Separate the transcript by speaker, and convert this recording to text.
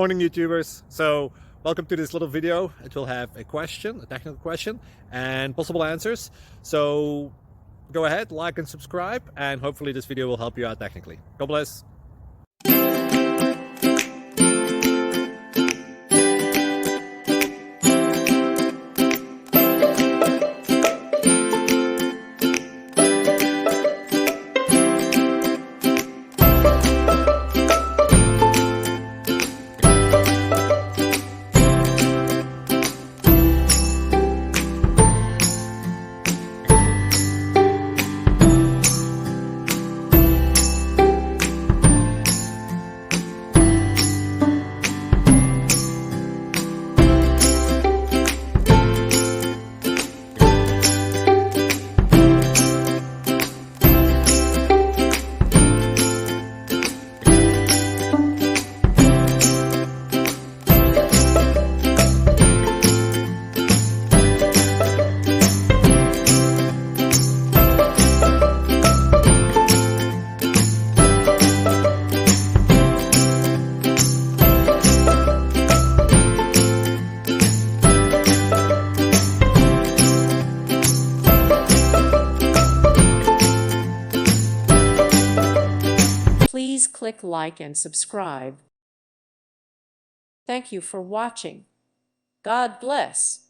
Speaker 1: Morning YouTubers. So welcome to this little video. It will have a question, a technical question, and possible answers. So go ahead, like and subscribe, and hopefully this video will help you out technically. God bless.
Speaker 2: Please click like and subscribe. Thank you for watching. God bless.